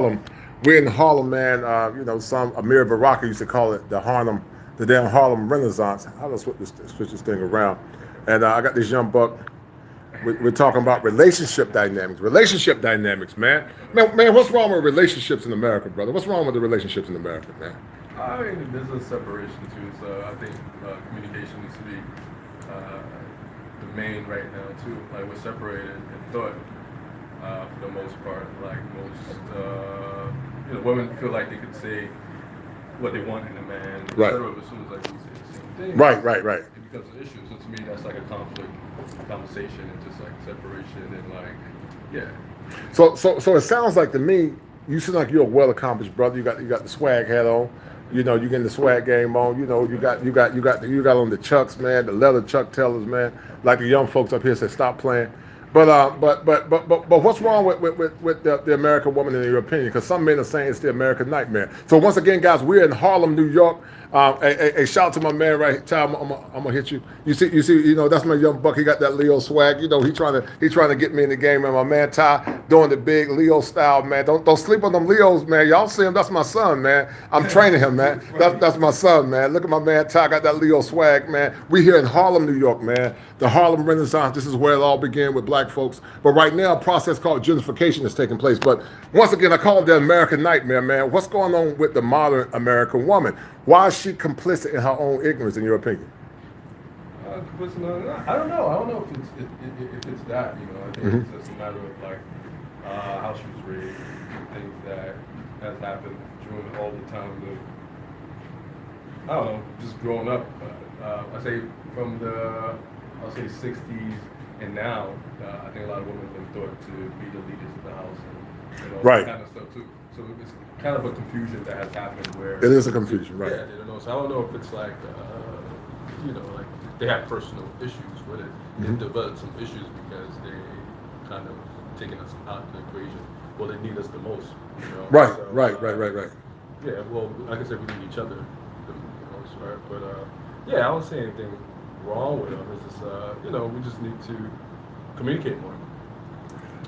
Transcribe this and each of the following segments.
Harlem. We're in Harlem, man. Some Amir Baraka used to call it the damn Harlem Renaissance. I'll just switch this thing around. And I got this young buck. We're talking about relationship dynamics. Relationship dynamics, man. Man, what's wrong with relationships in America, brother? What's wrong with the relationships in America, man? I mean, there's a separation too, so I think communication needs to be uh, the main right now too. Like we're separated in thought for the most part. Like women feel like they could say what they want in a man, Right. etc. As soon as like we say the same thing, Right. it becomes an issue. So to me, that's like a conflict conversation and just like separation and like yeah. So it sounds like to me, you seem like you're a well accomplished brother. You got the swag hat on. You know, you getting the swag game on. You know, you got on the chucks, man, the leather chuck tellers, man. Like the young folks up here say, stop playing. But what's wrong with the American woman in your opinion? Because some men are saying it's the American nightmare. So once again, guys, we're in Harlem, New York. A shout out to my man right here. I'm gonna hit you. You see, that's my young buck. He got that Leo swag. You know, he trying to get me in the game. And my man Ty doing the big Leo style, man. Don't sleep on them Leos, man. Y'all see him? That's my son, man. I'm training him, man. That's my son, man. Look at my man Ty got that Leo swag, man. We here in Harlem, New York, man. The Harlem Renaissance. This is where it all began with black folks. But right now, a process called gentrification is taking place. But once again, I call it the American nightmare, man. What's going on with the modern American woman? Why is she complicit in her own ignorance, in your opinion? I don't know. I don't know if it's that. I think it's just a matter of like how she was raised, things that has happened during all the time. I don't know, just growing up. I say from I'll say 60s and now, I think a lot of women have been thought to be the leaders of the house and all Right. that kind of stuff too. So it's kind of a confusion that has happened where It is a confusion, right? Yeah, so I don't know if it's like like they have personal issues with it. They've developed some issues because they kind of taken us out of the equation. Well, they need us the most. Right. Yeah, well, like I said, we need each other the most, right? But I don't see anything wrong with them. It's just we just need to communicate more.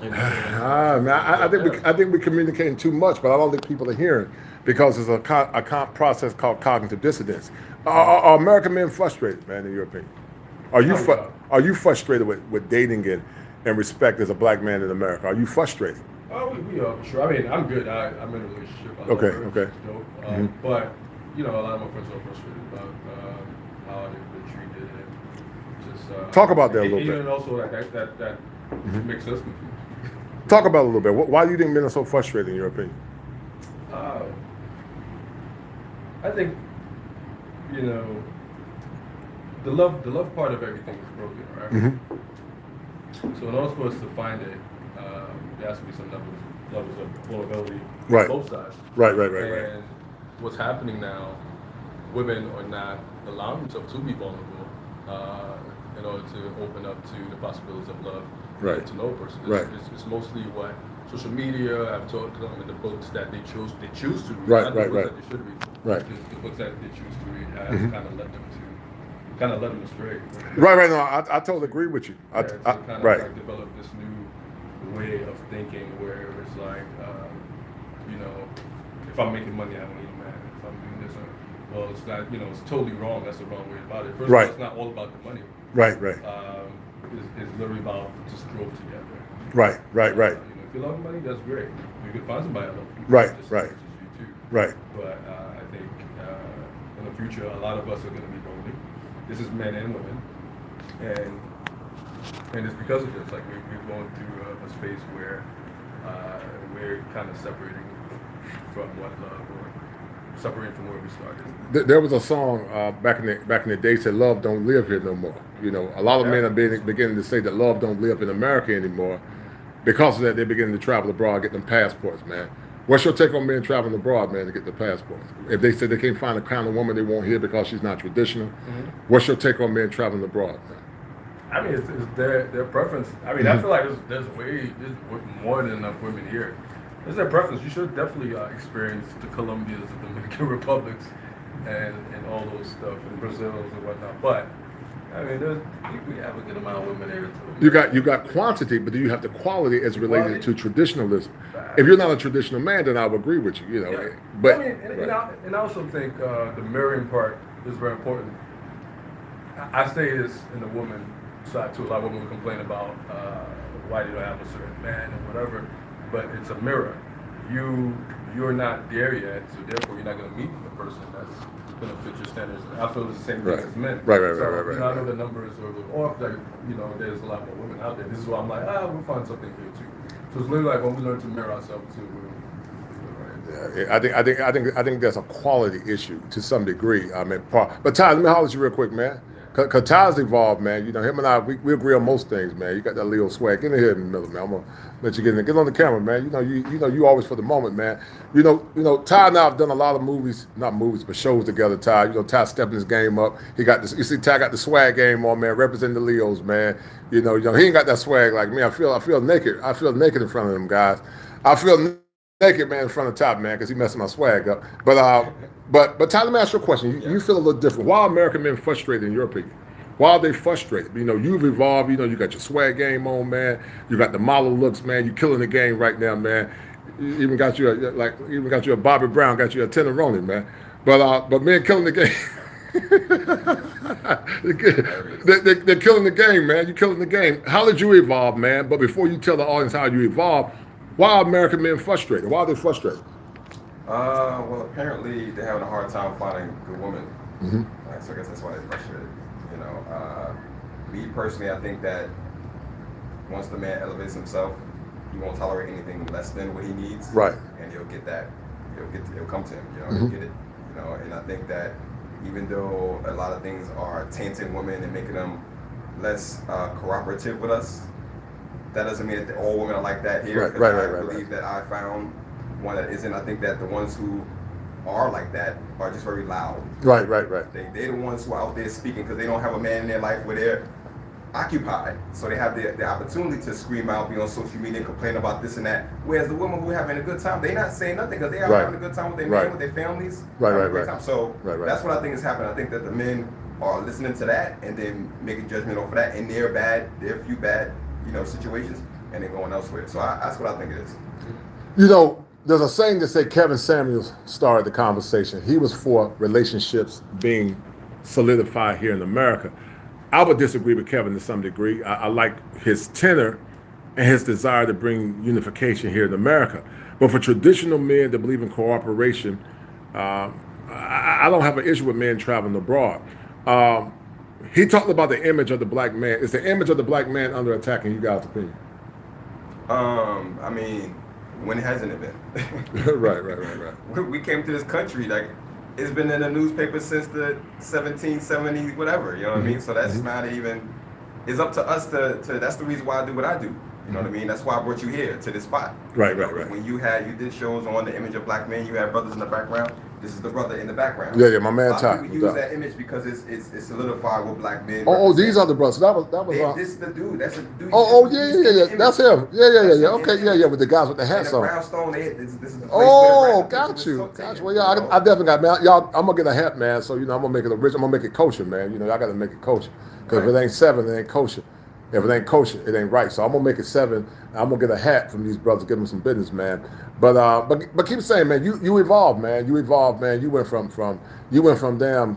Man, I think we're communicating too much, but I don't think people are hearing because there's a process called cognitive dissonance. Are American men frustrated, man? In your opinion, are you frustrated with dating and respect as a black man in America? Are you frustrated? Oh, we are for sure. I mean, I'm good. I'm in a relationship. I love her. Okay. She's dope. But a lot of my friends are frustrated about how they've been treated and just talk about that a little bit. And also that makes us confused. Talk about it a little bit. Why do you think men are so frustrated, in your opinion? I think the love part of everything is broken, right? So in order for us to find it, there has to be some levels of vulnerability Right. on both sides. Right. And what's happening now, women are not allowing themselves to be vulnerable in order to open up to the possibilities of love, Right. get to know a person. Right. It's mostly what social media have taught them in the books that they choose to read, Right, not right, the books right. that they should read. Right. The books that they choose to read have kind of led them astray. Right. No, I totally agree with you. Right. Like develop this new way of thinking where it's like, if I'm making money, I don't need a man. If I'm doing this, well, it's not, it's totally wrong. That's the wrong way about it. First Right. of all, it's not all about the money. Right. It's literally about just growth together. Right. If you love money, that's great. You can find somebody that loves you. Right. Just Right. as you too. Right. But I think in the future, a lot of us are going to be lonely. This is men and women, and it's because of this. Like we're going through a space where we're kind of separating from what love, or separating from where we started. There was a song back in the day said love don't live here no more. A lot of men are beginning to say that love don't live in America anymore. Because of that, they're beginning to travel abroad, get them passports, man. What's your take on men traveling abroad, man, to get the passports? If they say they can't find the kind of woman they want here because she's not traditional, what's your take on men traveling abroad, man? I mean, it's their preference. I mean, I feel like there's more than enough women here. It's their preference. You should definitely experience the Colombias, the Dominican Republics, and all those stuff, and Brazils and whatnot. But I mean, we have a good amount of women here too. You got quantity, but do you have the quality as related Quality? to traditionalism? If you're not a traditional man, then I would agree with you. You know, Yeah. but I mean, and I also think the marrying part is very important. I say this in the woman side too. A lot of women complain about why they don't have a certain man and whatever, but it's a mirror. You're not there yet, so therefore you're not going to meet the person that's going to fit your standards. I feel the same thing as men. Right. So, you know, I know the numbers are a little off. Like, you know, there's a lot more women out there. This is why I'm like, we'll find something here too. So it's literally like when we learn to mirror ourselves too. Yeah, I think there's a quality issue to some degree. I mean, but Ty, let me holler at you real quick, man. Cause Ty's evolved, man. You know, him and I, we agree on most things, man. You got that Leo swag. Get in here in the middle, man. I'm gonna let you get in there. Get on the camera, man. You know, you always for the moment, man. You know, Ty and I have done a lot of movies, not movies, but shows together. Ty, you know, Ty stepping his game up. He got this. You see, Ty got the swag game on, man. Representing the Leos, man. You know, he ain't got that swag like me. I feel naked. I feel naked in front of them guys. I feel naked, man, in front of Top, man, because he messing my swag up. But Ty, let me ask you a question. You feel a little different. Why are American men frustrated, in your opinion? Why are they frustrated? You know, you've evolved. You know, you got your swag game on, man. You got the model looks, man. You killing the game right now, man. You even got you a Bobby Brown, got you a Teneroni, man. But men killing the game. They're killing the game, man. You're killing the game. How did you evolve, man? But before you tell the audience how you evolved, why are American men frustrated? Why are they frustrated? Well, apparently they're having a hard time finding good women. So I guess that's why they're frustrated. You know, me personally, I think that once the man elevates himself, he won't tolerate anything less than what he needs. Right. And he'll get that. It'll come to him. You know, he'll get it. You know, and I think that even though a lot of things are tainting women and making them less cooperative with us, that doesn't mean that all women are like that here. Right. I believe that I found one that isn't. I think that the ones who are like that are just very loud. Right. They're the ones who are out there speaking because they don't have a man in their life where they're occupied. So they have the opportunity to scream out, be on social media, and complain about this and that. Whereas the women who are having a good time, they're not saying nothing because they are having a good time with their men, with their families. Right. So that's what I think is happening. I think that the men are listening to that and then making judgment off of that, and their few bad, situations, and then going elsewhere. So that's what I think it is. You know, there's a saying that say Kevin Samuels started the conversation. He was for relationships being solidified here in America. I would disagree with Kevin to some degree. I like his tenor and his desire to bring unification here in America. But for traditional men that believe in cooperation, I don't have an issue with men traveling abroad. He talked about the image of the black man. Is the image of the black man under attack in you guys' opinion? I mean, when hasn't it been? Right. We came to this country, like, it's been in the newspaper since the 1770s, whatever, you know what I mean? So that's not even, it's up to us to that's the reason why I do what I do. You know what I mean? That's why I brought you here to this spot. Right. When you did shows on the image of black men, you had brothers in the background. This is the brother in the background. Yeah, my man Ty. People use that image because it's solidified with black men. These are the brothers. That was. This is the dude. That's the dude. Yeah. That's him. Yeah. Okay, with the guys with the hats on. Brownstone. This is the got you. Well, yeah, I definitely got, man. Y'all, I'm gonna get a hat, man. So I'm gonna make it original. I'm gonna make it kosher, man. Y'all gotta make it kosher. Because if it ain't 7, it ain't kosher. If it ain't kosher, it ain't right. So I'm gonna make it 7. I'm gonna get a hat from these brothers, give them some business, man. But keep saying, man, you evolved, man. You evolved, man. You went from damn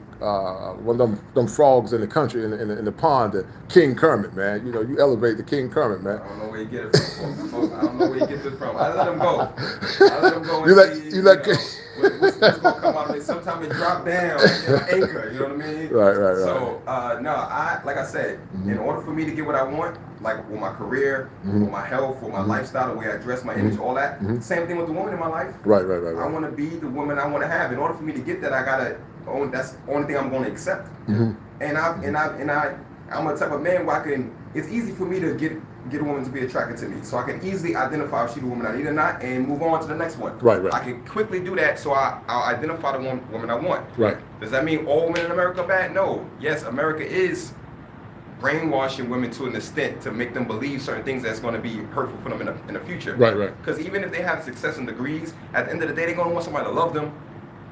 one of them frogs in the country in the pond to King Kermit, man. You elevate the King Kermit, man. I don't know where you get it from. I don't know where you get this from. I let him go. You let what's gonna come out of it? Sometimes it drop down like an anchor. You know what I mean? Right. So like I said, in order for me to get what I want, like with my career, with my health, with my lifestyle, the way I dress, my image, all that. Same thing with the woman in my life. Right. I want to be the woman I want to have. In order for me to get that, I gotta own. That's the only thing I'm going to accept. And I'm a type of man where it's easy for me to get a woman to be attracted to me. So I can easily identify if she's the woman I need or not and move on to the next one. Right. I can quickly do that, so I'll identify the woman I want. Right. Does that mean all women in America are bad? No. Yes, America is brainwashing women to an extent to make them believe certain things that's going to be hurtful for them in the future. Right. Because even if they have success and degrees, at the end of the day, they're going to want somebody to love them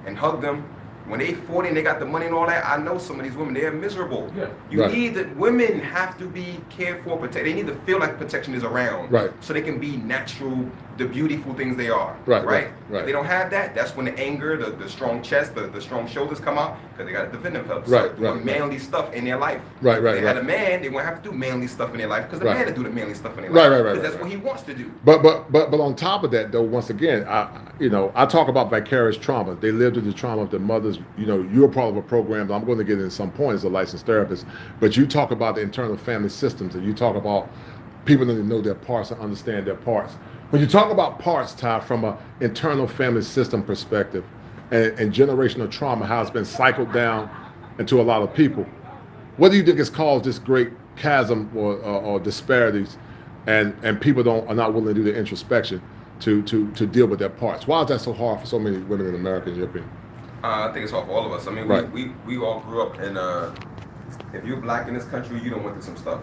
and hug them When they 40 and they got the money and all that, I know some of these women, they're miserable. Yeah. You need that. Women have to be cared for, protected. They need to feel like protection is around, so they can be natural, the beautiful things they are. Right. If they don't have that, that's when the anger, the strong chest, the strong shoulders come out, because they got to defend themselves. Doing manly stuff in their life. If they had a man, they won't have to do manly stuff in their life, because the man will do the manly stuff in their life. Because that's what he wants to do. But on top of that, though, once again, I talk about vicarious trauma. They lived through the trauma of their mothers. You're part of a program that I'm going to get in some point as a licensed therapist, but you talk about the internal family systems, and you talk about people that know their parts and understand their parts. When you talk about parts, Ty, from an internal family system perspective and generational trauma, how it's been cycled down into a lot of people, what do you think has caused this great chasm or disparities, and people are not willing to do the introspection to deal with their parts? Why is that so hard for so many women in America, in your opinion? I think it's hard for all of us. I mean, we all grew up in, if you're black in this country, you don't went through some stuff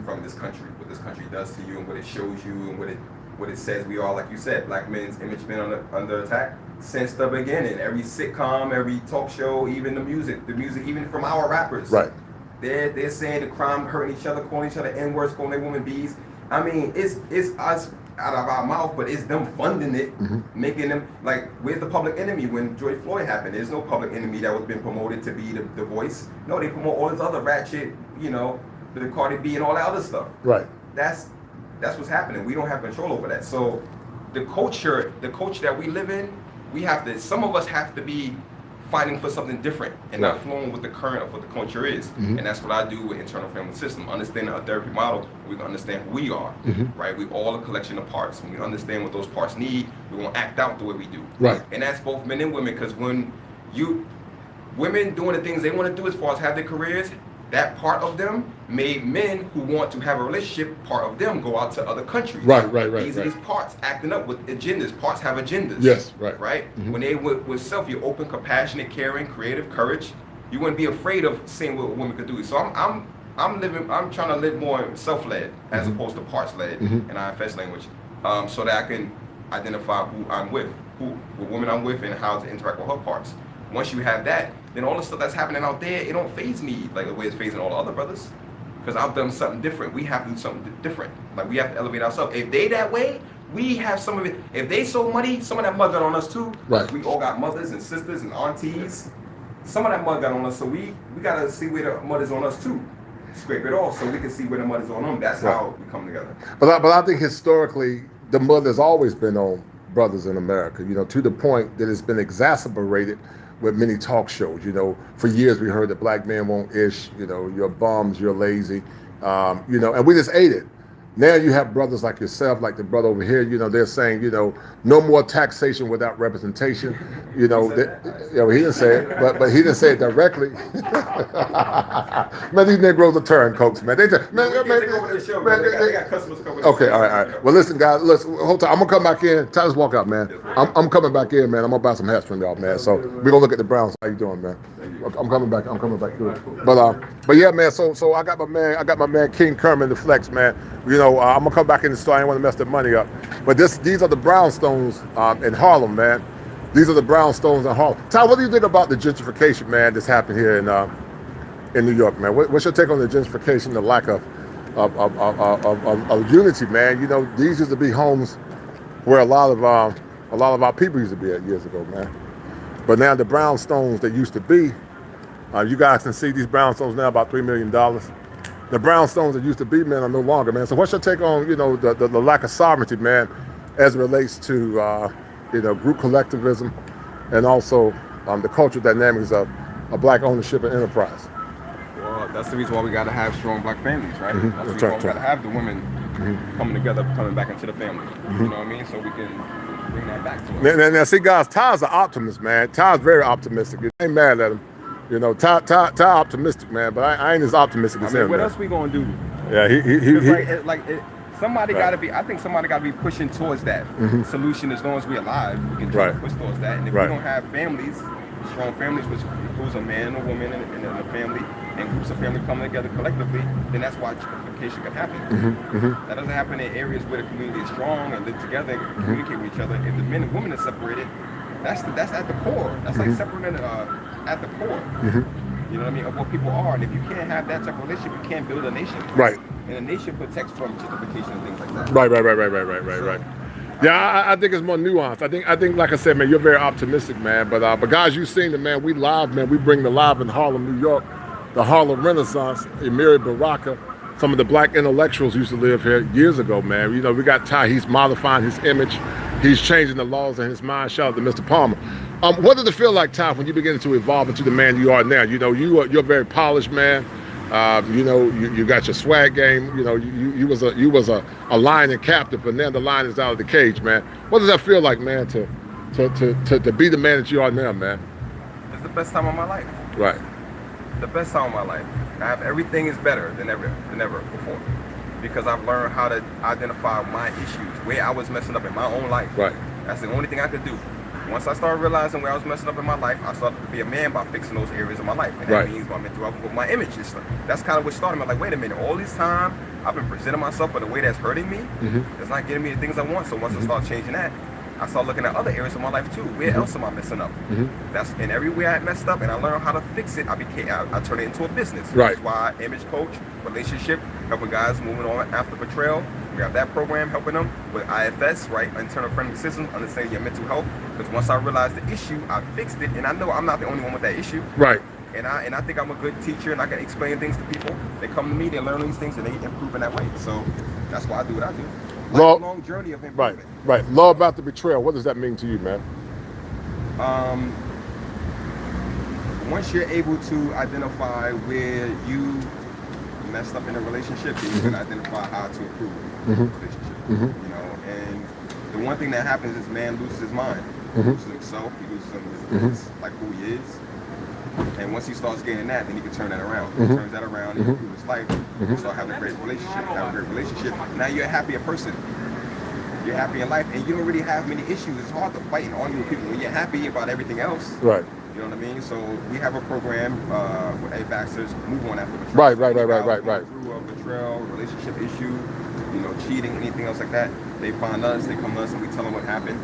from this country, what this country does to you and what it shows you and what it says we are. Like you said, black men's image been under attack since the beginning. Every sitcom, every talk show, even the music even from our rappers. They're saying the crime, hurting each other, calling each other N-words, calling their women B's. I mean, it's us out of our mouth, but it's them funding it, making them, like, where's the public enemy when George Floyd happened? There's no public enemy that was being promoted to be the voice. No, they promote all this other ratchet, the Cardi B and all that other stuff. That's what's happening. We don't have control over that. So the culture that we live in, some of us have to be fighting for something different and not flowing with the current of what the culture is. And that's what I do with internal family system. Understanding our therapy model, we can understand who we are, right? We all a collection of parts. When we understand what those parts need, we won't act out the way we do. And that's both men and women, because when women doing the things they want to do as far as have their careers, that part of them made men who want to have a relationship, part of them go out to other countries. These are these parts acting up with agendas. Parts have agendas. Right? When they with self, you're open, compassionate, caring, creative, courage. You wouldn't be afraid of seeing what a woman could do. So I'm trying to live more self-led as opposed to parts-led in IFS language, so that I can identify who I'm with, what woman I'm with, and how to interact with her parts. Once you have that, then all the stuff that's happening out there, it don't faze me like the way it's phasing all the other brothers. Because I've done something different. We have to do something different. Like, we have to elevate ourselves. If they that way, we have some of it. If they so money, some of that mud got on us too. We all got mothers and sisters and aunties. Some of that mud got on us, so we got to see where the mud is on us too. Scrape it off so we can see where the mud is on them. That's how we come together. But I think historically, the mud has always been on brothers in America, to the point that it's been exacerbated with many talk shows. For years we heard that black men won't ish, you're bums, you're lazy, and we just ate it. Now you have brothers like yourself, like the brother over here, they're saying, no more taxation without representation. He didn't say it, but he didn't say it directly. Man, these Negroes are turncoats, man. They got customers coming. Okay, all right. Well, listen, guys, hold on. I'm gonna come back in. Just walk out, man. I'm coming back in, man. I'm gonna buy some hats from y'all, man. So we're gonna look at the Browns. How you doing, man? I'm coming back. Good. But yeah, man. So I got my man King Kerman, the flex, man. I'm gonna come back in the store. I ain't want to mess the money up. But these are the brownstones in Harlem, man. These are the brownstones in Harlem. Ty, what do you think about the gentrification, man, that's happened here in New York, man? What's your take on the gentrification, the lack of unity, man? These used to be homes where a lot of our people used to be at years ago, man. But now the brownstones that used to be, you guys can see these brownstones now about $3 million. The brownstones that used to be, man, are no longer, man. So what's your take on, the lack of sovereignty, man, as it relates to, group collectivism and also the cultural dynamics of black ownership and enterprise? Well, that's the reason why we got to have strong black families, right? That's the reason why we got to have the women coming together, coming back into the family. You know what I mean? So we can bring that back to us. Now, see, guys, Ty's an optimist, man. Ty's very optimistic. I ain't mad at him. Ty optimistic, man, but I ain't as optimistic as him. What man. else we gonna do? Yeah, somebody gotta be. I think somebody gotta be pushing towards that solution. As long as we're alive, we can try to push towards that. And if we don't have families, strong families, which includes a man, a woman, and a family, and groups of family coming together collectively, then that's why gentrification can happen. That doesn't happen in areas where the community is strong and live together and communicate with each other. If the men and women are separated, That's at the core. That's like separating at the core. You know what I mean, of what people are. And if you can't have that type of relationship, you can't build a nation. Right. And a nation protects from gentrification and things like that. Right. Yeah, I think it's more nuanced. I think, like I said, man, you're very optimistic, man. But guys, you've seen it, man. We live, man. We bring the live in Harlem, New York, the Harlem Renaissance. Amiri Baraka, some of the black intellectuals used to live here years ago, man. You know, we got Ty. He's modifying his image. He's changing the laws in his mind. Shout out to Mr. Palmer. What did it feel like, Ty, when you began to evolve into the man you are now? You know, you're a very polished man. You know, you got your swag game. You know, you was a lion and captive, but now the lion is out of the cage, man. What does that feel like, man, to be the man that you are now, man? It's the best time of my life. Right. The best time of my life. Everything is better than ever before, because I've learned how to identify my issues, where I was messing up in my own life. Right. That's the only thing I could do. Once I started realizing where I was messing up in my life, I started to be a man by fixing those areas of my life. And that means my mental health, but my image and stuff. That's kind of what started me. Like, wait a minute, all this time I've been presenting myself in a way that's hurting me. It's not getting me the things I want. So once I start changing that, I start looking at other areas of my life too. Where else am I messing up? That's in everywhere I messed up, and I learned how to fix it. I turned it into a business. Right. That's why image coach, relationship, helping guys moving on after betrayal. We have that program helping them with IFS, right? Internal Framework Systems, understanding your mental health. Because once I realized the issue, I fixed it, and I know I'm not the only one with that issue. Right. And I think I'm a good teacher, and I can explain things to people. They come to me, they learn these things, and they improve in that way. So that's why I do what I do. Long journey of improvement. Right. Law about the betrayal. What does that mean to you, man? Once you're able to identify where you messed up in a relationship, then you can identify how to improve the relationship. You know, and the one thing that happens is man loses his mind. He loses himself. He loses his like who he is. And once he starts getting that, then he can turn that around. He turns that around and improve his life. You start having a great relationship. Now you're a happier person. You're happy in life, and you don't really have many issues. It's hard to fight and argue with people when you're happy about everything else. Right. You know what I mean? So we have a program with A. Baxter's Move On After Betrayal. Right. Through a betrayal, relationship issue, you know, cheating, anything else like that. They find us, they come to us, and we tell them what happened.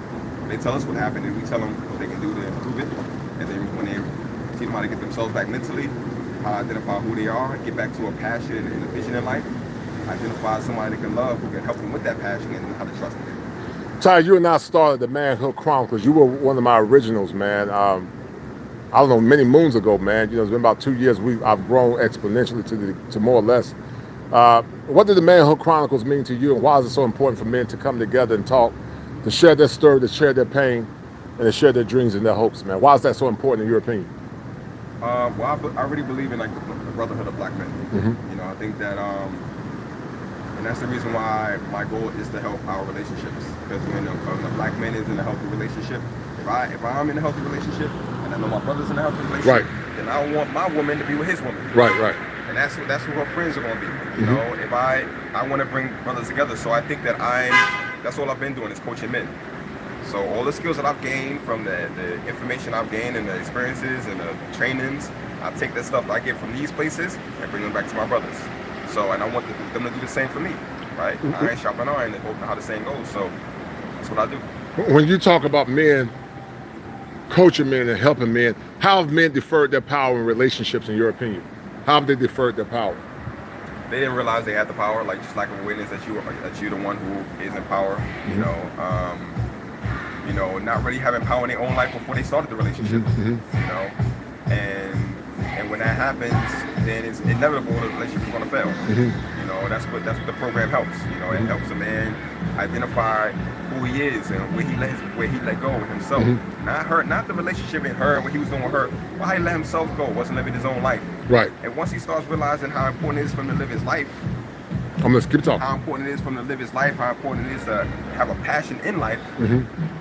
They tell us what happened, and we tell them what they can do to improve it. And then when they teach them how to get themselves back mentally, how to identify who they are, get back to a passion and a vision in life, identify somebody they can love who can help them with that passion and how to trust them. Ty, you and I started the Manhood Chronicles. You were one of my originals, man. I don't know, many moons ago, man. You know, it's been about 2 years. I've grown exponentially to more or less. What did the Manhood Chronicles mean to you, and why is it so important for men to come together and talk, to share their story, to share their pain, and to share their dreams and their hopes, man? Why is that so important in your opinion? Well, I really believe in like the brotherhood of black men. You know, I think that, and that's the reason why my goal is to help our relationships. Because when a black man is in a healthy relationship, if I'm in a healthy relationship, and I know my brother's in a healthy relationship, then I want my woman to be with his woman. Right. And that's who her friends are gonna be. You know, if I want to bring brothers together. So I think that that's all I've been doing is coaching men. So all the skills that I've gained from the information I've gained and the experiences and the trainings, I take that stuff that I get from these places and bring them back to my brothers. So, and I want them to do the same for me, right? Iron sharpen iron, and how the saying goes. So that's what I do. When you talk about men, coaching men and helping men, how have men deferred their power in relationships, in your opinion? How have they deferred their power? They didn't realize they had the power, like just like awareness that you're the one who is in power. You know, not really having power in their own life before they started the relationship. You know, and when that happens, then it's inevitable the relationship is going to fail. You know, that's what the program helps. You know, it helps a man identify who he is and where he let go of himself. Not the relationship in her and what he was doing with her, but how he let himself go, wasn't living his own life. Right. And once he starts realizing how important it is for him to live his life, let's keep talking. How important it is for him to live his life, how important it is to have a passion in life,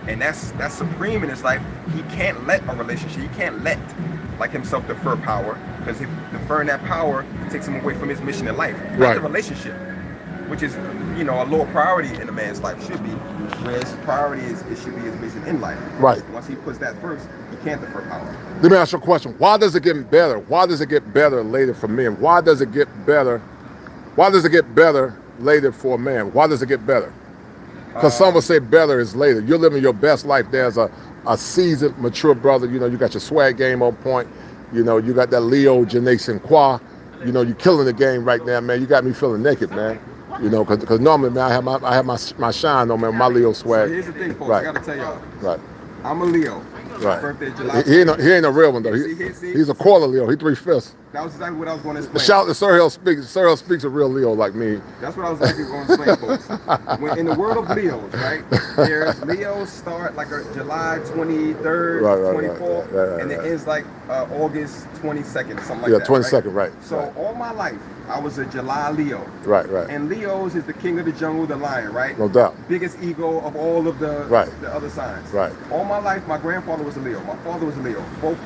and that's supreme in his life. He can't let a relationship, he can't let like himself defer power, because deferring that power takes him away from his mission in life. Not the relationship, which is, you know, a lower priority in a man's life should be, whereas his priority it should be his mission in life. Right. Once he puts that first, he can't defer power. Let me ask you a question. Why does it get better? Why does it get better later for men? Why does it get better? Why does it get better later for a man? Why does it get better? Because some will say better is later. You're living your best life. There's a a seasoned, mature brother. You know, you got your swag game on point. You know, you got that Leo Janae Sinqua. You know, you're killing the game right now, man. You got me feeling naked, man. You know, because normally, man, I have my shine on, man, my Leo swag. So here's the thing, folks. Right. I gotta tell y'all. Right. I'm a Leo. Right. Birthday July. He ain't a real one though. He's a quarter Leo. He 3/5. That was exactly what I was going to explain. Shout out to Sir Hill Speaks. Sir Hill Speaks a real Leo like me. That's what I was actually going to explain, folks. When, in the world of Leos, right? There's Leos start like a July 23rd, 24th, and it ends like August 22nd, something like that. Yeah, 22nd, right. So all my life, I was a July Leo. Right. And Leos is the king of the jungle, the lion, right? No doubt. Biggest ego of all of the other signs. Right. All my life, my grandfather was a Leo. My father was a Leo. Both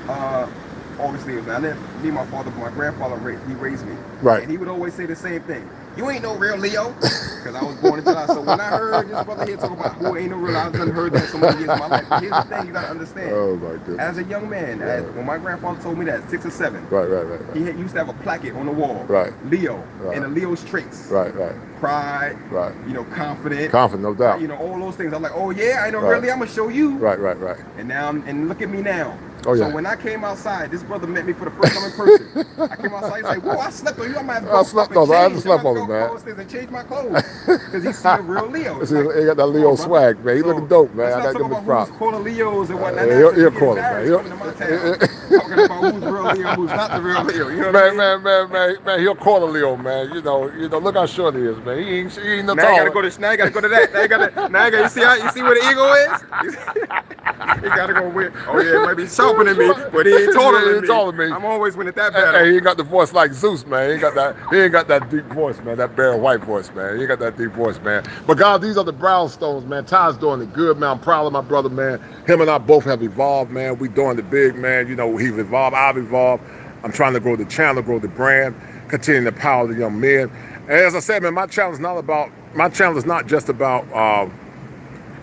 August Leos. Now, I didn't meet my father, but my grandfather, he raised me. Right. And he would always say the same thing. You ain't no real Leo. Because I was born in July. So when I heard this brother here talk about who ain't no real, I've done heard that so many years in my life. But here's the thing you got to understand. Oh, my goodness. As a young man, when my grandfather told me that, 6 or 7, Right. he used to have a placket on the wall. Right. Leo. And the Leo's traits. Right. Pride. Right. You know, confident. Confident, no doubt. You know, all those things. I'm like, oh yeah, I know really, I'm going to show you. Right. And now, and look at me now. Oh, yeah. So when I came outside, this brother met me for the first time in person. I came outside, he's like, whoa, I slept on you. I'm going to have to go I haven't slept on him, man. And change my clothes. Because he's a real Leo. He got that Leo swag, man. He looking dope, man. I got to give him a prop. Who's quarter Leos and whatnot. He'll call it, man. Talking about who's real Leo, who's not the real Leo. You know what I mean? Man, he'll call a Leo, man. You know, look how short he is, man. He ain't no now tall. You gotta go to that. You see where the ego is? He gotta go with, oh yeah, it might be sharper than me, but he ain't taller than me. I'm always winning that battle. Hey, he ain't got the voice like Zeus, man. He ain't got that deep voice, man. That bare white voice, man. He ain't got that deep voice, man. But guys, these are the brownstones, man. Ty's doing it good, man. I'm proud of my brother, man. Him and I both have evolved, man. We doing the big, man. You know, he's evolved, I've evolved. I'm trying to grow the channel, grow the brand, continue to empower the young men. And as I said, man, my channel is not just about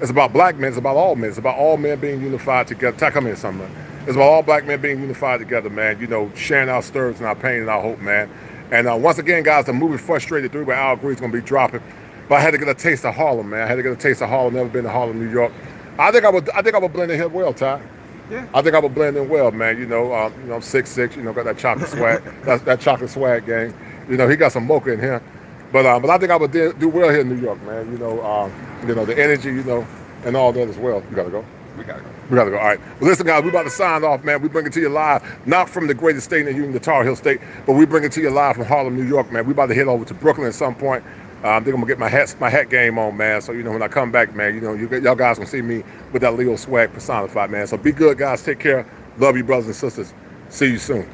it's about black men, it's about all men. It's about all men being unified together. Ty, come here, son, man. It's about all black men being unified together, man. You know, sharing our stirs and our pain and our hope, man. And once again, guys, the movie Frustrated 3 by Al Green's gonna be dropping. But I had to get a taste of Harlem, man. I had to get a taste of Harlem. Never been to Harlem, New York. I think I would blend in here well, Ty. Yeah. I think I would blend in well, man. You know, I'm 6'6", you know, got that chocolate swag, that chocolate swag gang. You know, he got some mocha in here. But I think I would do well here in New York, man. You know, the energy, you know, and all that as well. You gotta go. We gotta go. We gotta go. All right. Well, listen, guys, we about to sign off, man. We bring it to you live, not from the greatest state in the Union, the Tar Heel State, but we bring it to you live from Harlem, New York, man. We about to head over to Brooklyn at some point. I think I'm gonna get my hat game on, man. So you know, when I come back, man, you know, y'all guys gonna see me with that Leo swag personified, man. So be good, guys. Take care. Love you, brothers and sisters. See you soon.